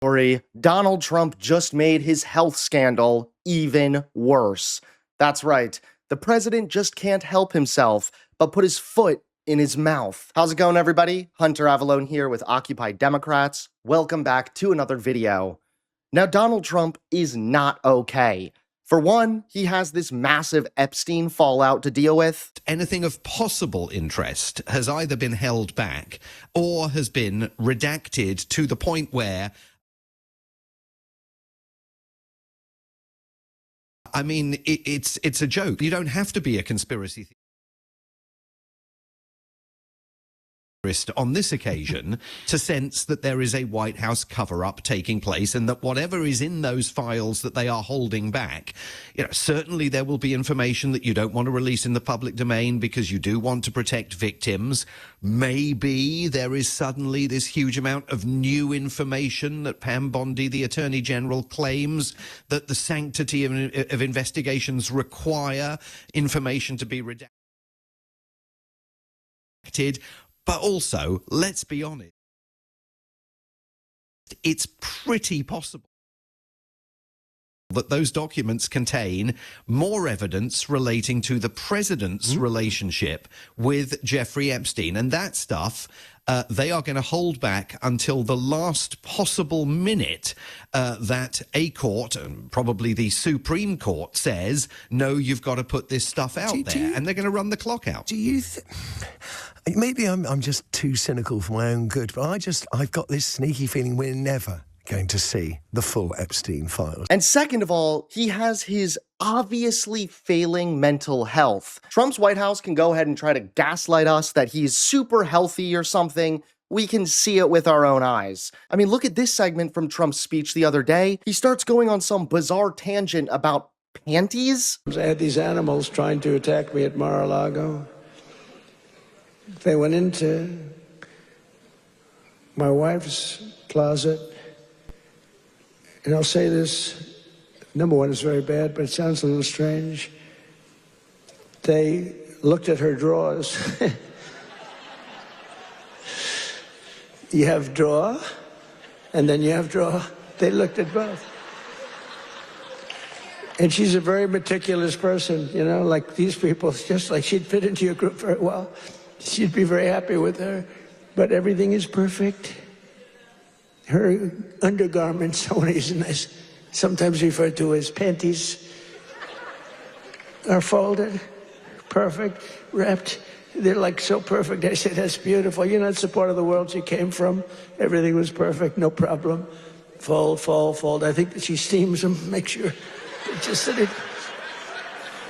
Donald Trump just made his health scandal even worse. That's right. The president just can't help himself but put his foot in his mouth. How's it going, everybody? Hunter Avallone here with Occupy Democrats. Welcome back to another video. Now, Donald Trump is not okay. For one, he has this massive Epstein fallout to deal with. Anything of possible interest has either been held back or has been redacted to the point where, I mean, it's a joke. You don't have to be a conspiracy theorist on this occasion to sense that there is a White House cover-up taking place and that whatever is in those files that they are holding back, certainly there will be information that you don't want to release in the public domain because you do want to protect victims. Maybe there is suddenly this huge amount of new information that Pam Bondi, the Attorney General, claims that the sanctity of investigations require information to be redacted. But also, let's be honest, it's pretty possible that those documents contain more evidence relating to the president's relationship with Jeffrey Epstein. And that stuff, they are going to hold back until the last possible minute that a court, and probably the Supreme Court, says, no, you've got to put this stuff out there. And they're going to run the clock out. Do you maybe I'm just too cynical for my own good, but I've got this sneaky feeling we're never going to see the full Epstein files. And second of all, he has his obviously failing mental health. Trump's White House can go ahead and try to gaslight us that he's super healthy or something. We can see it with our own eyes. I mean, look at this segment from Trump's speech the other day. He starts going on some bizarre tangent about panties. I had these animals trying to attack me at Mar-a-Lago. They went into my wife's closet. And I'll say this, number one, it's very bad, but it sounds a little strange. They looked at her drawers. You have drawer, and then you have drawer. They looked at both. And she's a very meticulous person, like these people, just like she'd fit into your group very well. She'd be very happy with her, but everything is perfect. Her undergarments, I want to use a nice, sometimes referred to as panties, are folded, perfect, wrapped. They're like so perfect. I said, that's beautiful. It's the part of the world she came from. Everything was perfect, no problem. Fold, fold, fold. I think that she steams them, make sure. Just that it.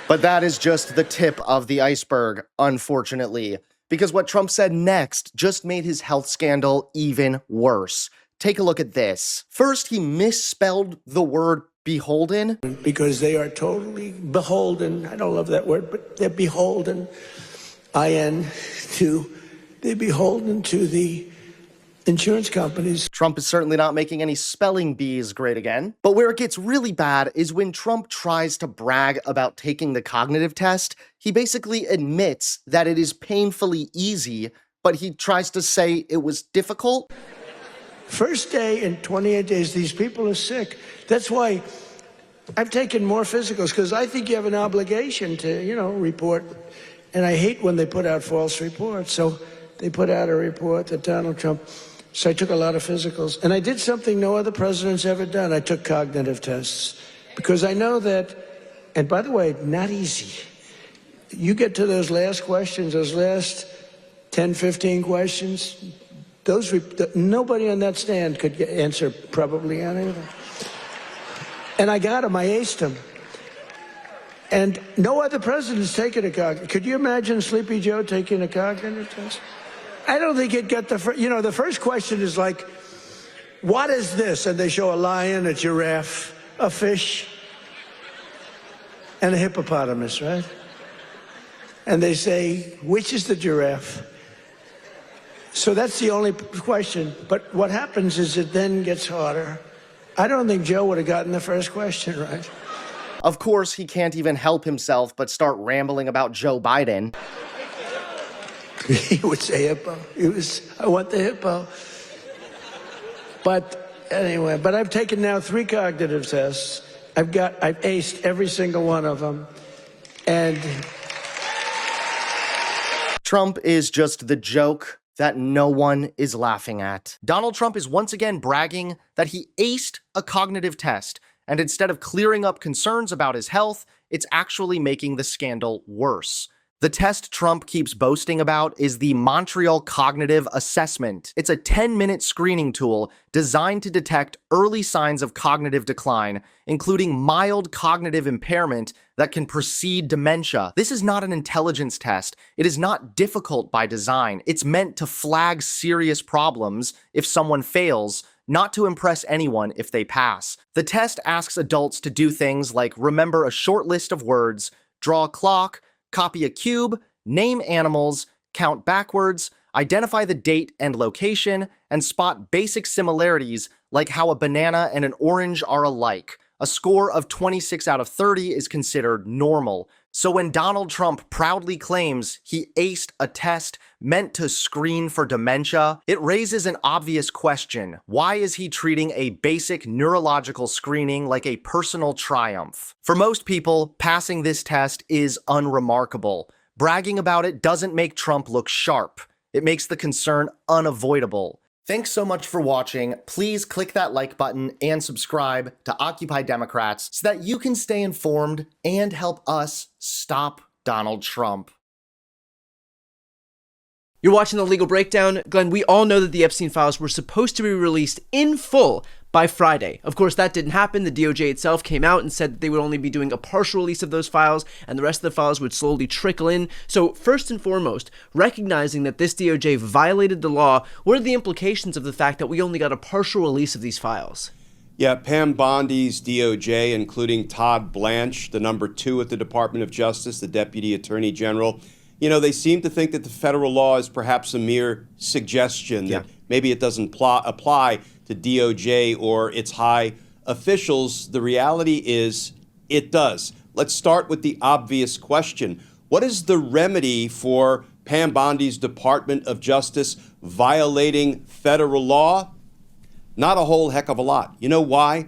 But that is just the tip of the iceberg, unfortunately, because what Trump said next just made his health scandal even worse. Take a look at this. First, he misspelled the word beholden. Because they are totally beholden. I don't love that word, but they're beholden. They're beholden to the insurance companies. Trump is certainly not making any spelling bees great again. But where it gets really bad is when Trump tries to brag about taking the cognitive test. He basically admits that it is painfully easy, but he tries to say it was difficult. First day in 28 days, these people are sick. That's why I've taken more physicals, because I think you have an obligation to, report. And I hate when they put out false reports. So they put out a report that Donald Trump. So I took a lot of physicals. And I did something no other president's ever done. I took cognitive tests. Because I know that, and by the way, not easy. You get to those last questions, those last 10, 15 questions, nobody on that stand could answer probably any of them. And I got them, I aced them. And no other president's taken a cognitive. Could you imagine Sleepy Joe taking a cognitive test? I don't think he'd get the first question is like, what is this? And they show a lion, a giraffe, a fish, and a hippopotamus, right? And they say, which is the giraffe? So that's the only question. But what happens is it then gets harder. I don't think Joe would have gotten the first question right. Of course, he can't even help himself but start rambling about Joe Biden. He would say hippo. I want the hippo. But Anyway, but I've taken now 3 cognitive tests. I've aced every single one of them. And Trump is just the joke that no one is laughing at. Donald Trump is once again bragging that he aced a cognitive test, and instead of clearing up concerns about his health, it's actually making the scandal worse. The test Trump keeps boasting about is the Montreal Cognitive Assessment. It's a 10-minute screening tool designed to detect early signs of cognitive decline, including mild cognitive impairment that can precede dementia. This is not an intelligence test. It is not difficult by design. It's meant to flag serious problems if someone fails, not to impress anyone if they pass. The test asks adults to do things like remember a short list of words, draw a clock, copy a cube, name animals, count backwards, identify the date and location, and spot basic similarities like how a banana and an orange are alike. A score of 26 out of 30 is considered normal. So when Donald Trump proudly claims he aced a test meant to screen for dementia, it raises an obvious question. Why is he treating a basic neurological screening like a personal triumph? For most people, passing this test is unremarkable. Bragging about it doesn't make Trump look sharp. It makes the concern unavoidable. Thanks so much for watching. Please click that like button and subscribe to Occupy Democrats so that you can stay informed and help us stop Donald Trump. You're watching The Legal Breakdown. Glenn, we all know that the Epstein files were supposed to be released in full by Friday. Of course, that didn't happen. The DOJ itself came out and said that they would only be doing a partial release of those files, and the rest of the files would slowly trickle in. So first and foremost, recognizing that this DOJ violated the law, what are the implications of the fact that we only got a partial release of these files? Yeah, Pam Bondi's DOJ, including Todd Blanche, the number 2 at the Department of Justice, the Deputy Attorney General, you know, they seem to think that the federal law is perhaps a mere suggestion, that maybe it doesn't apply to DOJ or its high officials. The reality is it does. Let's start with the obvious question. What is the remedy for Pam Bondi's Department of Justice violating federal law? Not a whole heck of a lot. You know why?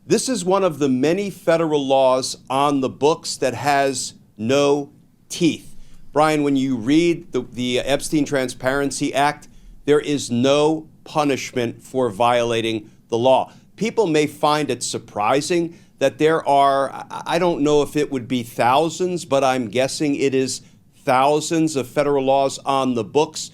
This is one of the many federal laws on the books that has no teeth. Brian, when you read the Epstein Transparency Act, there is no punishment for violating the law. People may find it surprising that there are, I don't know if it would be thousands, but I'm guessing it is thousands of federal laws on the books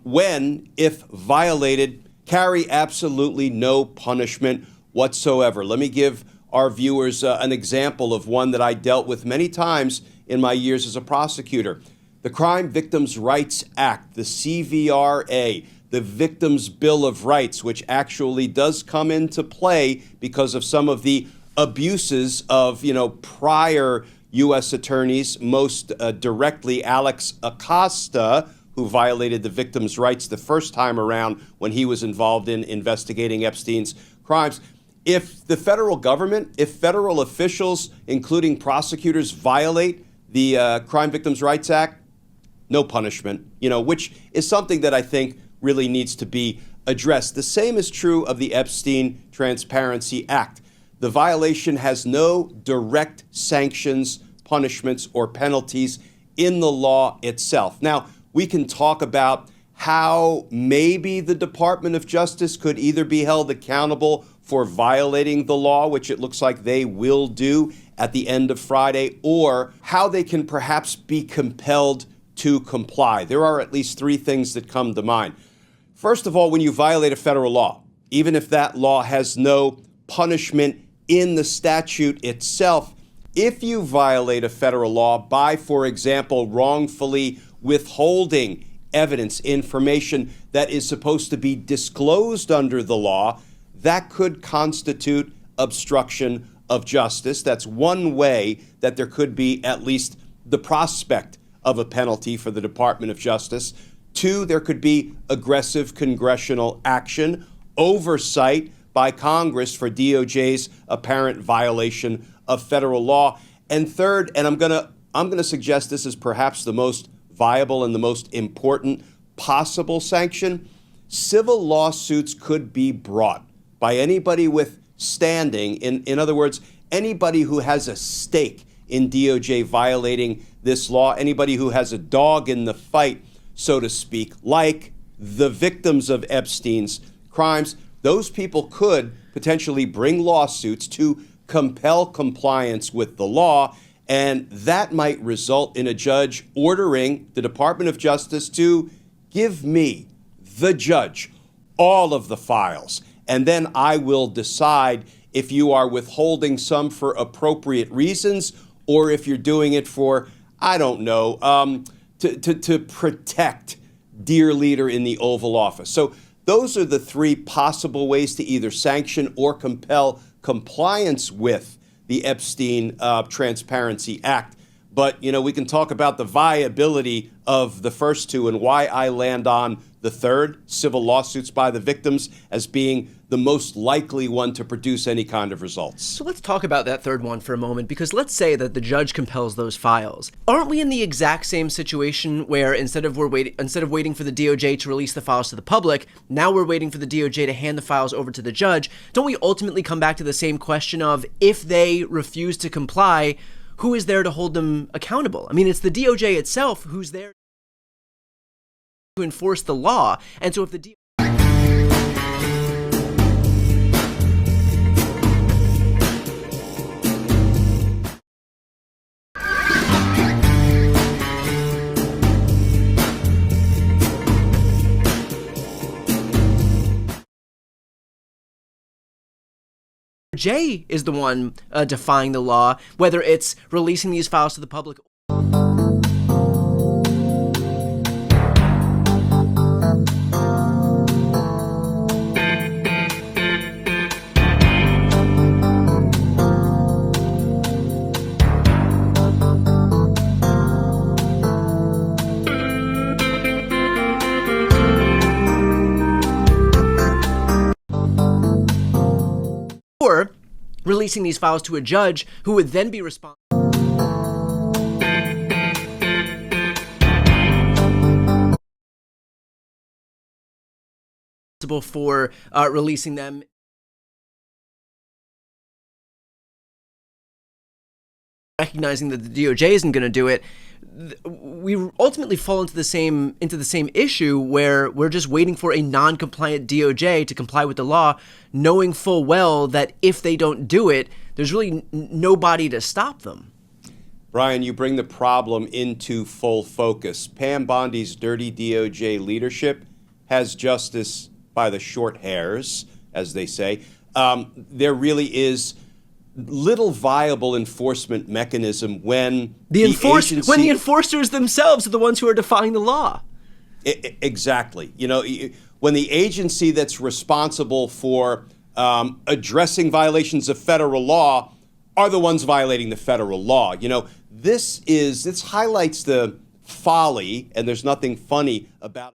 when, if violated, carry absolutely no punishment whatsoever. Let me give our viewers an example of one that I dealt with many times in my years as a prosecutor. The Crime Victims' Rights Act, the CVRA, the Victims' Bill of Rights, which actually does come into play because of some of the abuses of, prior U.S. attorneys, most directly Alex Acosta, who violated the victims' rights the first time around when he was involved in investigating Epstein's crimes. If the federal government, if federal officials, including prosecutors, violate the Crime Victims' Rights Act, no punishment, which is something that I think really needs to be addressed. The same is true of the Epstein Transparency Act. The violation has no direct sanctions, punishments, or penalties in the law itself. Now, we can talk about how maybe the Department of Justice could either be held accountable for violating the law, which it looks like they will do at the end of Friday, or how they can perhaps be compelled to comply. There are at least 3 things that come to mind. First of all, when you violate a federal law, even if that law has no punishment in the statute itself, if you violate a federal law by, for example, wrongfully withholding evidence, information that is supposed to be disclosed under the law, that could constitute obstruction of justice. That's one way that there could be at least the prospect of a penalty for the Department of Justice. 2, there could be aggressive congressional action, oversight by Congress for DOJ's apparent violation of federal law. And 3rd, and I'm going to suggest this is perhaps the most viable and the most important possible sanction, civil lawsuits could be brought by anybody with standing. In other words, anybody who has a stake in DOJ violating this law, anybody who has a dog in the fight, so to speak, like the victims of Epstein's crimes, those people could potentially bring lawsuits to compel compliance with the law, and that might result in a judge ordering the Department of Justice to give me, the judge, all of the files, and then I will decide if you are withholding some for appropriate reasons or if you're doing it for, I don't know, to protect dear leader in the Oval Office. So those are the three possible ways to either sanction or compel compliance with the Epstein Transparency Act. But, you know, we can talk about the viability of the first two and why I land on the third, civil lawsuits by the victims, as being the most likely one to produce any kind of results. So let's talk about that third one for a moment, because let's say that the judge compels those files. Aren't we in the exact same situation where instead of waiting for the DOJ to release the files to the public, now we're waiting for the DOJ to hand the files over to the judge? Don't we ultimately come back to the same question of, if they refuse to comply, who is there to hold them accountable? I mean, it's the DOJ itself who's there to enforce the law. And so if the DOJ is the one defying the law, whether it's releasing these files to the public or releasing these files to a judge who would then be responsible for releasing them. Recognizing that the DOJ isn't going to do it, we ultimately fall into the same issue where we're just waiting for a non-compliant DOJ to comply with the law, knowing full well that if they don't do it, there's really nobody to stop them. Brian, you bring the problem into full focus. Pam Bondi's dirty DOJ leadership has justice by the short hairs, as they say. There really is little viable enforcement mechanism when the enforcers themselves are the ones who are defying the law. Exactly. You know, when the agency that's responsible for addressing violations of federal law are the ones violating the federal law. You know, this highlights the folly, and there's nothing funny about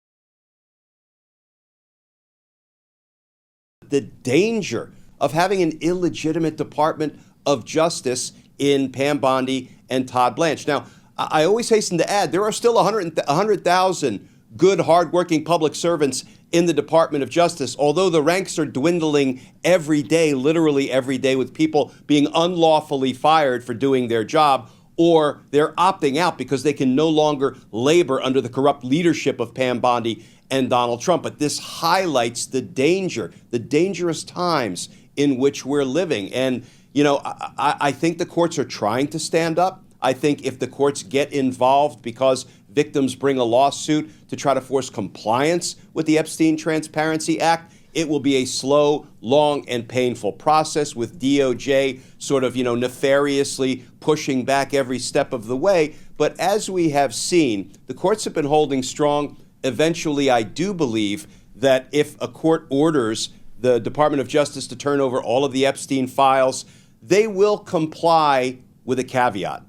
the danger of having an illegitimate Department of Justice in Pam Bondi and Todd Blanche. Now, I always hasten to add, there are still 100,000 good, hardworking public servants in the Department of Justice, although the ranks are dwindling every day, literally every day, with people being unlawfully fired for doing their job, or they're opting out because they can no longer labor under the corrupt leadership of Pam Bondi and Donald Trump. But this highlights the dangerous times in which we're living. And, you know, I think the courts are trying to stand up. I think if the courts get involved because victims bring a lawsuit to try to force compliance with the Epstein Transparency Act, it will be a slow, long, and painful process with DOJ sort of, you know, nefariously pushing back every step of the way. But as we have seen, the courts have been holding strong. Eventually, I do believe that if a court orders the Department of Justice to turn over all of the Epstein files, they will comply with a caveat.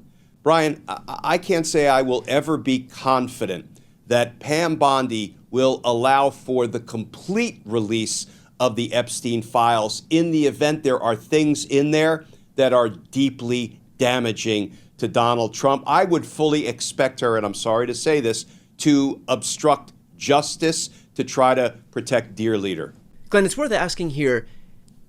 Brian, I can't say I will ever be confident that Pam Bondi will allow for the complete release of the Epstein files in the event there are things in there that are deeply damaging to Donald Trump. I would fully expect her, and I'm sorry to say this, to obstruct justice to try to protect dear leader. Glenn, it's worth asking here,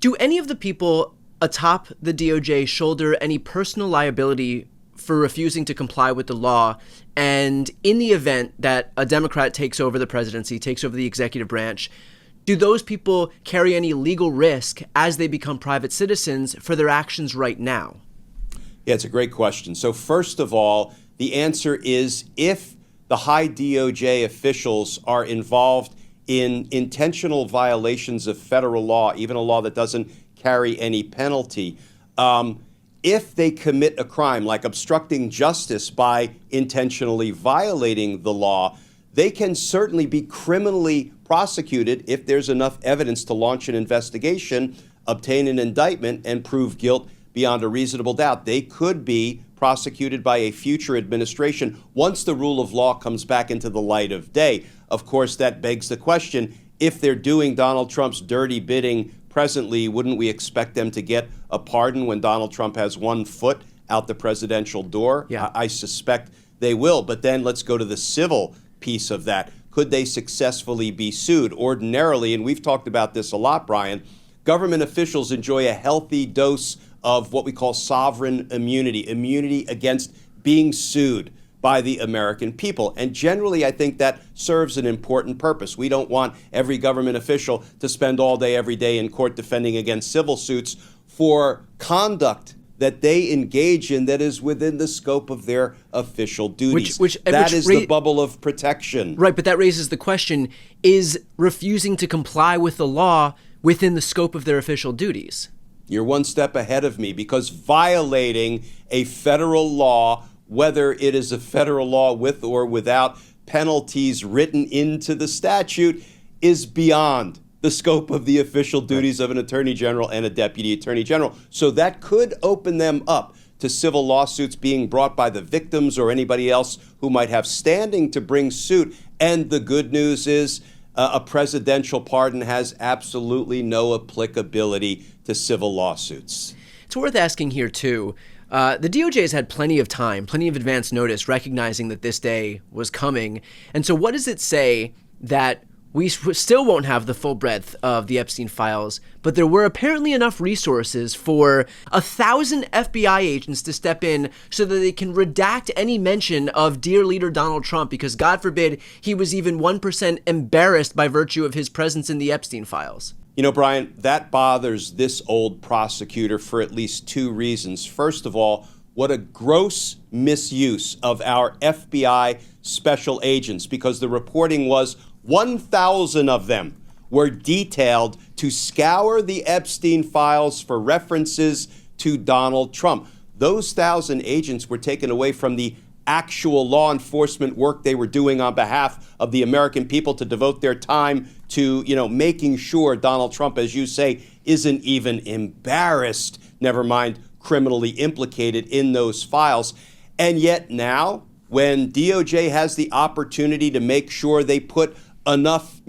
Do any of the people atop the DOJ shoulder any personal liability for refusing to comply with the law? And in the event that a Democrat takes over the presidency, takes over the executive branch, do those people carry any legal risk as they become private citizens for their actions right now? Yeah, it's a great question. So first of all, the answer is if the high DOJ officials are involved in intentional violations of federal law, even a law that doesn't carry any penalty, if they commit a crime like obstructing justice by intentionally violating the law, they can certainly be criminally prosecuted if there's enough evidence to launch an investigation, obtain an indictment, and prove guilt beyond a reasonable doubt. They could be prosecuted by a future administration once the rule of law comes back into the light of day. Of course, that begs the question, if they're doing Donald Trump's dirty bidding presently, wouldn't we expect them to get a pardon when Donald Trump has 1 foot out the presidential door? Yeah. I suspect they will. But then let's go to the civil piece of that. Could they successfully be sued? Ordinarily, and we've talked about this a lot, Brian, government officials enjoy a healthy dose of what we call sovereign immunity, immunity against being sued by the American people. And generally, I think that serves an important purpose. We don't want every government official to spend all day, every day in court defending against civil suits for conduct that they engage in that is within the scope of their official duties. That is the bubble of protection. Right, but that raises the question, is refusing to comply with the law within the scope of their official duties? You're one step ahead of me, because violating a federal law, whether it is a federal law with or without penalties written into the statute, is beyond the scope of the official duties of an attorney general and a deputy attorney general. So that could open them up to civil lawsuits being brought by the victims or anybody else who might have standing to bring suit. And the good news is a presidential pardon has absolutely no applicability to civil lawsuits. It's worth asking here, too. The DOJ has had plenty of time, plenty of advance notice, recognizing that this day was coming. And so what does it say that we still won't have the full breadth of the Epstein files, but there were apparently enough resources for 1,000 FBI agents to step in so that they can redact any mention of dear leader Donald Trump, because God forbid he was even 1% embarrassed by virtue of his presence in the Epstein files? You know, Brian, that bothers this old prosecutor for at least 2 reasons. First of all, what a gross misuse of our FBI special agents, because the reporting was 1,000 of them were detailed to scour the Epstein files for references to Donald Trump. Those 1,000 agents were taken away from the actual law enforcement work they were doing on behalf of the American people to devote their time to, making sure Donald Trump, as you say, isn't even embarrassed, never mind criminally implicated in those files. And yet now, when DOJ has the opportunity to make sure they put enough,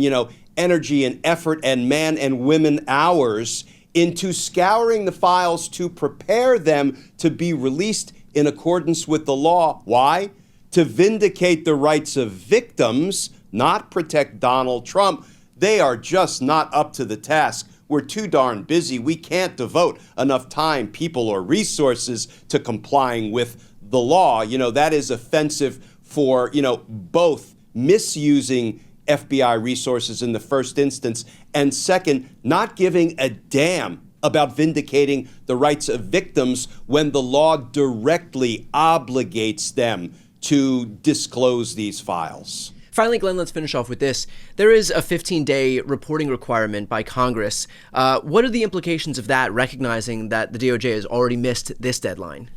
energy and effort and man and women hours into scouring the files to prepare them to be released in accordance with the law. Why? To vindicate the rights of victims, not protect Donald Trump. They are just not up to the task. We're too darn busy. We can't devote enough time, people, or resources to complying with the law. That is offensive for, both misusing FBI resources in the first instance, and second, not giving a damn about vindicating the rights of victims when the law directly obligates them to disclose these files. Finally, Glenn, let's finish off with this. There is a 15-day reporting requirement by Congress. What are the implications of that, recognizing that the DOJ has already missed this deadline?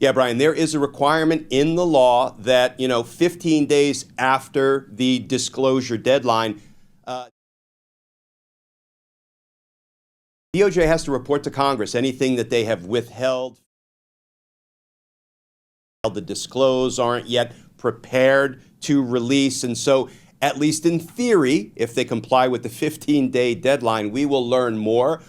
Yeah, Brian, there is a requirement in the law that, 15 days after the disclosure deadline, DOJ has to report to Congress anything that they have withheld, to disclose, aren't yet prepared to release. And so, at least in theory, if they comply with the 15-day deadline, we will learn more